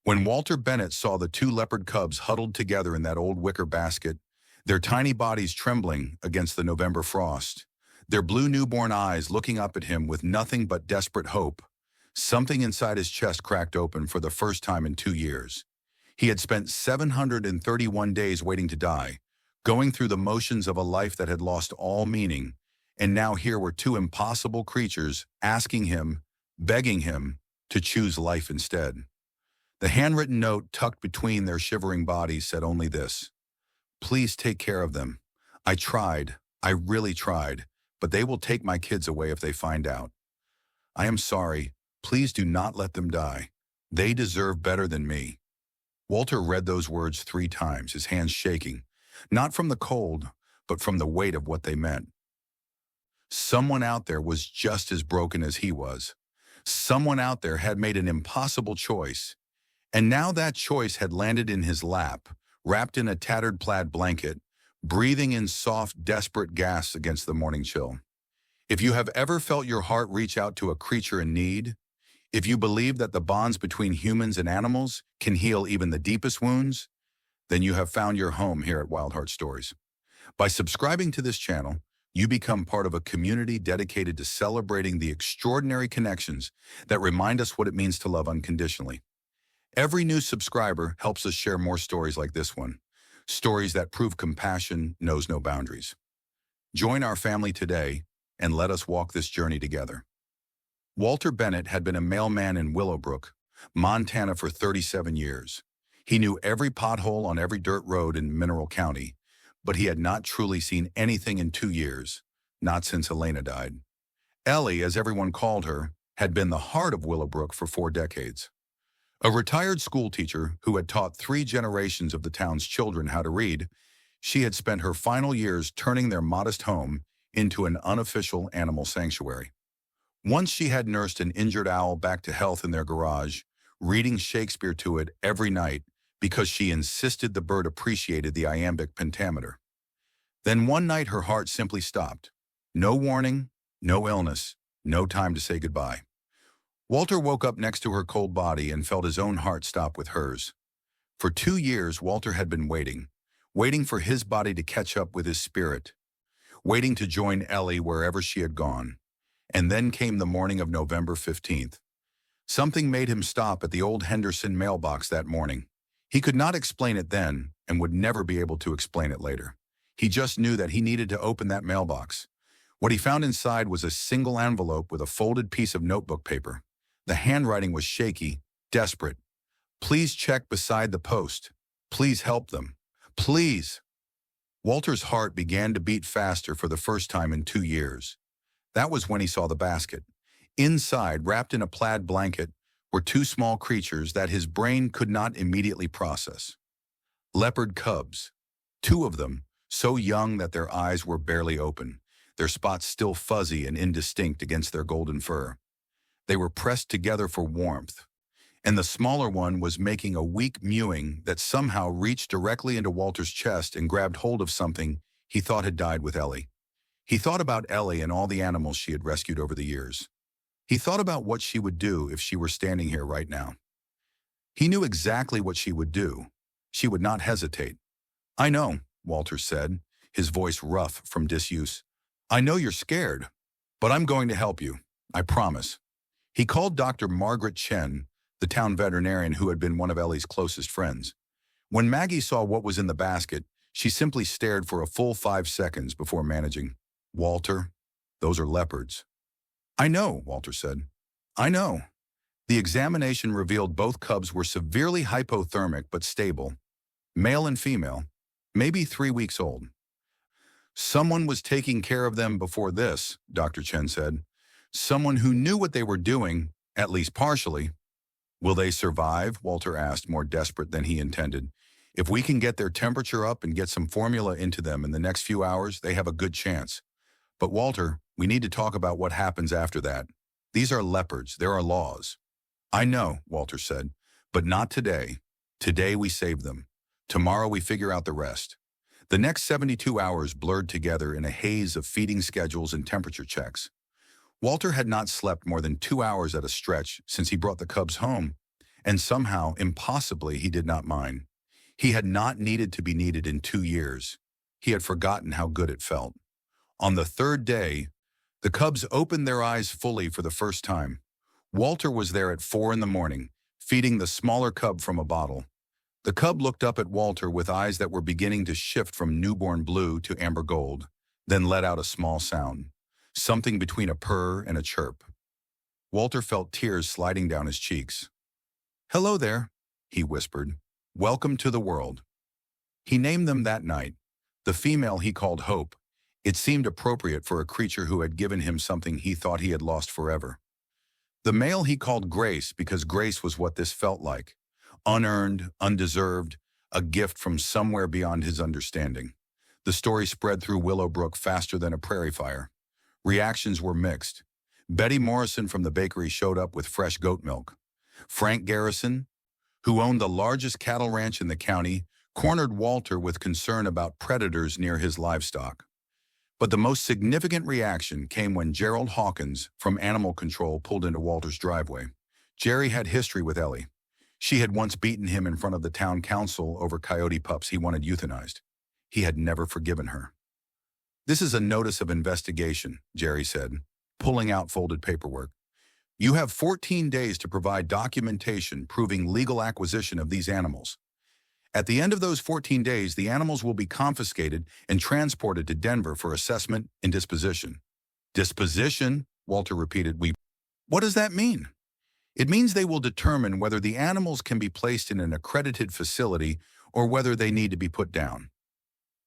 When Walter Bennett saw the two leopard cubs huddled together in that old wicker basket, their tiny bodies trembling against the November frost, their blue newborn eyes looking up at him with nothing but desperate hope, something inside his chest cracked open for the first time in 2 years. He had spent 731 days waiting to die, going through the motions of a life that had lost all meaning, and now here were two impossible creatures asking him, begging him, to choose life instead. The handwritten note tucked between their shivering bodies said only this: "Please take care of them. I tried, I really tried, but they will take my kids away if they find out. I am sorry. Please do not let them die. They deserve better than me." Walter read those words 3 times, his hands shaking, not from the cold, but from the weight of what they meant. Someone out there was just as broken as he was. Someone out there had made an impossible choice, and now that choice had landed in his lap, wrapped in a tattered plaid blanket, breathing in soft, desperate gasps against the morning chill. If you have ever felt your heart reach out to a creature in need, if you believe that the bonds between humans and animals can heal even the deepest wounds, then you have found your home here at Wild Heart Stories. By subscribing to this channel, you become part of a community dedicated to celebrating the extraordinary connections that remind us what it means to love unconditionally. Every new subscriber helps us share more stories like this one, stories that prove compassion knows no boundaries. Join our family today and let us walk this journey together. Walter Bennett had been a mailman in Willowbrook, Montana for 37 years. He knew every pothole on every dirt road in Mineral County, but he had not truly seen anything in 2 years, not since Elena died. Ellie, as everyone called her, had been the heart of Willowbrook for 4 decades. A retired schoolteacher who had taught 3 generations of the town's children how to read, she had spent her final years turning their modest home into an unofficial animal sanctuary. Once she had nursed an injured owl back to health in their garage, reading Shakespeare to it every night because she insisted the bird appreciated the iambic pentameter. Then one night her heart simply stopped. No warning, no illness, no time to say goodbye. Walter woke up next to her cold body and felt his own heart stop with hers. For 2 years, Walter had been waiting for his body to catch up with his spirit, waiting to join Ellie wherever she had gone. And then came the morning of November 15th. Something made him stop at the old Henderson mailbox that morning. He could not explain it then and would never be able to explain it later. He just knew that he needed to open that mailbox. What he found inside was a single envelope with a folded piece of notebook paper. The handwriting was shaky, desperate. "Please check beside the post. Please help them. Please." Walter's heart began to beat faster for the first time in 2 years. That was when he saw the basket. Inside, wrapped in a plaid blanket, were 2 small creatures that his brain could not immediately process. Leopard cubs. 2 of them, so young that their eyes were barely open, their spots still fuzzy and indistinct against their golden fur. They were pressed together for warmth, and the smaller one was making a weak mewing that somehow reached directly into Walter's chest and grabbed hold of something he thought had died with Ellie. He thought about Ellie and all the animals she had rescued over the years. He thought about what she would do if she were standing here right now. He knew exactly what she would do. She would not hesitate. "I know," Walter said, his voice rough from disuse. "I know you're scared, but I'm going to help you. I promise." He called Dr. Margaret Chen, the town veterinarian who had been one of Ellie's closest friends. When Maggie saw what was in the basket, she simply stared for a full 5 seconds before managing. "Walter, those are leopards." "I know," Walter said. "I know." The examination revealed both cubs were severely hypothermic but stable, male and female, maybe 3 weeks old. "Someone was taking care of them before this," Dr. Chen said. "Someone who knew what they were doing, at least partially." "Will they survive?" Walter asked, more desperate than he intended. "If we can get their temperature up and get some formula into them in the next few hours, they have a good chance. But Walter, we need to talk about what happens after that. These are leopards. There are laws." "I know," Walter said, "but not today. Today we save them. Tomorrow we figure out the rest." The next 72 hours blurred together in a haze of feeding schedules and temperature checks. Walter had not slept more than 2 hours at a stretch since he brought the cubs home, And somehow, impossibly, he did not mind. He had not needed to be needed in 2 years. He had forgotten how good it felt. On the third day, the cubs opened their eyes fully for the first time. Walter was there at 4 in the morning, feeding the smaller cub from a bottle. The cub looked up at Walter with eyes that were beginning to shift from newborn blue to amber gold, then let out a small sound, something between a purr and a chirp. Walter felt tears sliding down his cheeks. "Hello there," he whispered. "Welcome to the world." He named them that night. The female he called Hope. It seemed appropriate for a creature who had given him something he thought he had lost forever. The male he called Grace because Grace was what this felt like. Unearned, undeserved, a gift from somewhere beyond his understanding. The story spread through Willowbrook faster than a prairie fire. Reactions were mixed. Betty Morrison from the bakery showed up with fresh goat milk. Frank Garrison, who owned the largest cattle ranch in the county, cornered Walter with concern about predators near his livestock. But the most significant reaction came when Gerald Hawkins from Animal Control pulled into Walter's driveway. Jerry had history with Ellie. She had once beaten him in front of the town council over coyote pups he wanted euthanized. He had never forgiven her. "This is a notice of investigation," Jerry said, pulling out folded paperwork. "You have 14 days to provide documentation proving legal acquisition of these animals. At the end of those 14 days, the animals will be confiscated and transported to Denver for assessment and disposition." "Disposition?" Walter repeated. What does that mean?" "It means they will determine whether the animals can be placed in an accredited facility or whether they need to be put down."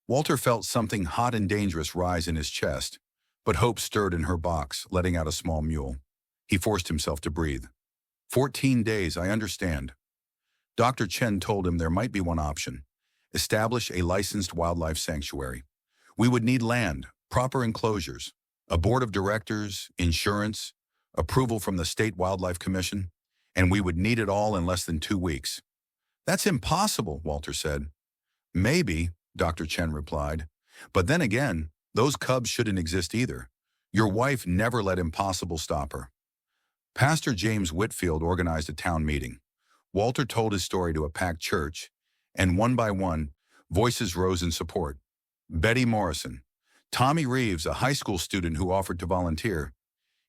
Walter felt something hot and dangerous rise in his chest, but hope stirred in her box, letting out a small mewl. He forced himself to breathe. 14 days, I understand." Dr. Chen told him there might be one option: establish a licensed wildlife sanctuary. "We would need land, proper enclosures, a board of directors, insurance, approval from the State Wildlife Commission, and we would need it all in less than 2 weeks." "That's impossible," Walter said. "Maybe," Dr. Chen replied. "But then again, those cubs shouldn't exist either. Your wife never let impossible stop her." Pastor James Whitfield organized a town meeting. Walter told his story to a packed church, and one by one, voices rose in support. Betty Morrison, Tommy Reeves, a high school student who offered to volunteer,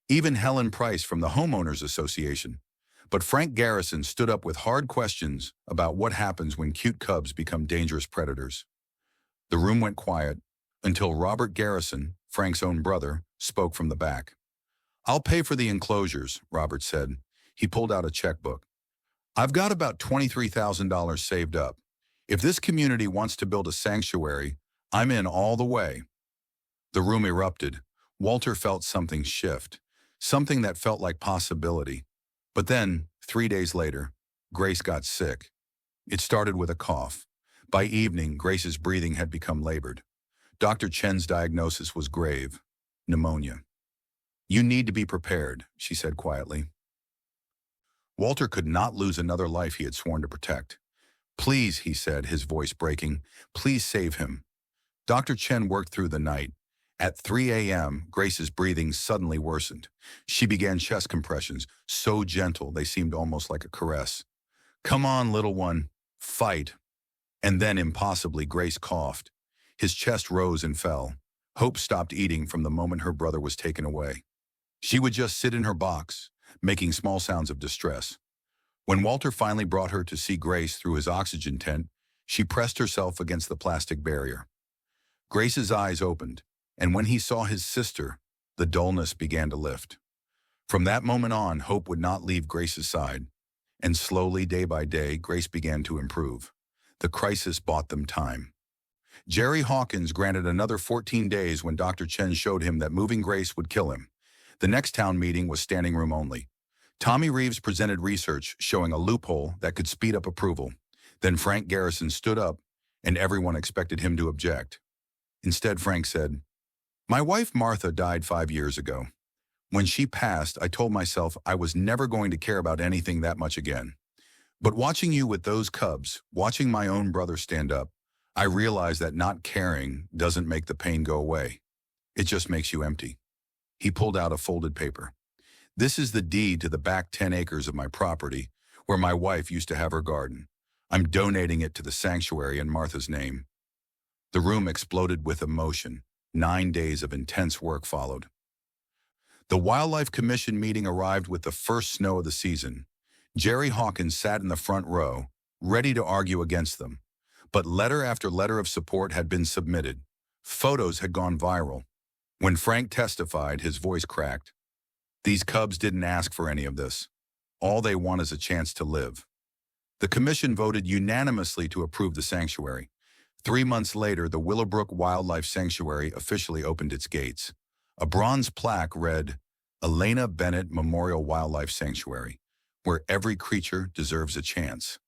even Helen Price from the Homeowners Association. But Frank Garrison stood up with hard questions about what happens when cute cubs become dangerous predators. The room went quiet until Robert Garrison, Frank's own brother, spoke from the back. "I'll pay for the enclosures," Robert said. He pulled out a checkbook. "I've got about $23,000 saved up. If this community wants to build a sanctuary, I'm in all the way." The room erupted. Walter felt something shift, something that felt like possibility. But then, 3 days later, Grace got sick. It started with a cough. By evening, Grace's breathing had become labored. Dr. Chen's diagnosis was grave: pneumonia. "You need to be prepared," she said quietly. Walter could not lose another life he had sworn to protect. "Please," he said, his voice breaking, "please save him." Dr. Chen worked through the night. At 3 a.m., Grace's breathing suddenly worsened. She began chest compressions, so gentle they seemed almost like a caress. "Come on, little one, fight." And then, impossibly, Grace coughed. His chest rose and fell. Hope stopped eating from the moment her brother was taken away. She would just sit in her box, making small sounds of distress. When Walter finally brought her to see Grace through his oxygen tent, she pressed herself against the plastic barrier. Grace's eyes opened, and when he saw his sister, the dullness began to lift. From that moment on, hope would not leave Grace's side, and slowly, day by day, Grace began to improve. The crisis bought them time. Jerry Hawkins granted another 14 days when Dr. Chen showed him that moving Grace would kill him. The next town meeting was standing room only. Tommy Reeves presented research showing a loophole that could speed up approval. Then Frank Garrison stood up, and everyone expected him to object. Instead, Frank said, "My wife Martha died 5 years ago. When she passed, I told myself I was never going to care about anything that much again. But watching you with those cubs, watching my own brother stand up, I realized that not caring doesn't make the pain go away. It just makes you empty." He pulled out a folded paper. "This is the deed to the back 10 acres of my property, where my wife used to have her garden. I'm donating it to the sanctuary in Martha's name." The room exploded with emotion. 9 days of intense work followed. The Wildlife Commission meeting arrived with the first snow of the season. Jerry Hawkins sat in the front row, ready to argue against them. But letter after letter of support had been submitted. Photos had gone viral. When Frank testified, his voice cracked. "These cubs didn't ask for any of this. All they want is a chance to live." The commission voted unanimously to approve the sanctuary. 3 months later, the Willowbrook Wildlife Sanctuary officially opened its gates. A bronze plaque read, "Elena Bennett Memorial Wildlife Sanctuary, where every creature deserves a chance."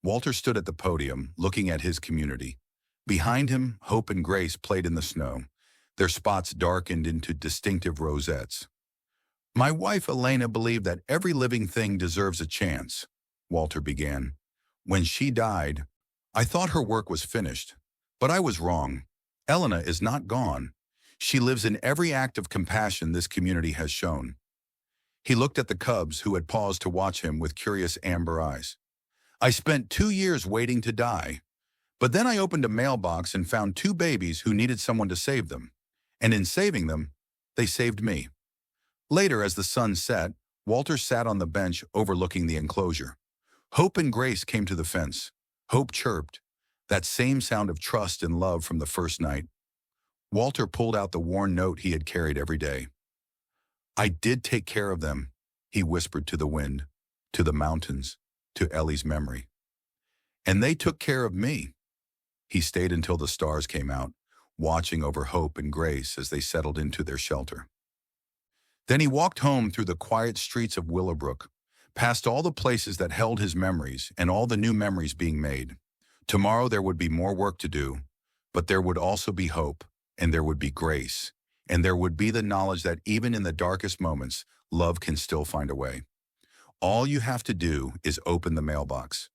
Walter stood at the podium, looking at his community. Behind him, Hope and Grace played in the snow, their spots darkened into distinctive rosettes. "My wife Elena believed that every living thing deserves a chance," Walter began. "When she died, I thought her work was finished, but I was wrong. Elena is not gone. She lives in every act of compassion this community has shown." He looked at the cubs who had paused to watch him with curious amber eyes. "I spent 2 years waiting to die, but then I opened a mailbox and found 2 babies who needed someone to save them. And in saving them, they saved me." Later, as the sun set, Walter sat on the bench overlooking the enclosure. Hope and Grace came to the fence. Hope chirped, that same sound of trust and love from the first night. Walter pulled out the worn note he had carried every day. "I did take care of them," he whispered to the wind, to the mountains, to Ellie's memory. "And they took care of me." He stayed until the stars came out, watching over Hope and Grace as they settled into their shelter. Then he walked home through the quiet streets of Willowbrook, past all the places that held his memories and all the new memories being made. Tomorrow there would be more work to do, but there would also be hope, and there would be grace, and there would be the knowledge that even in the darkest moments, love can still find a way. All you have to do is open the mailbox.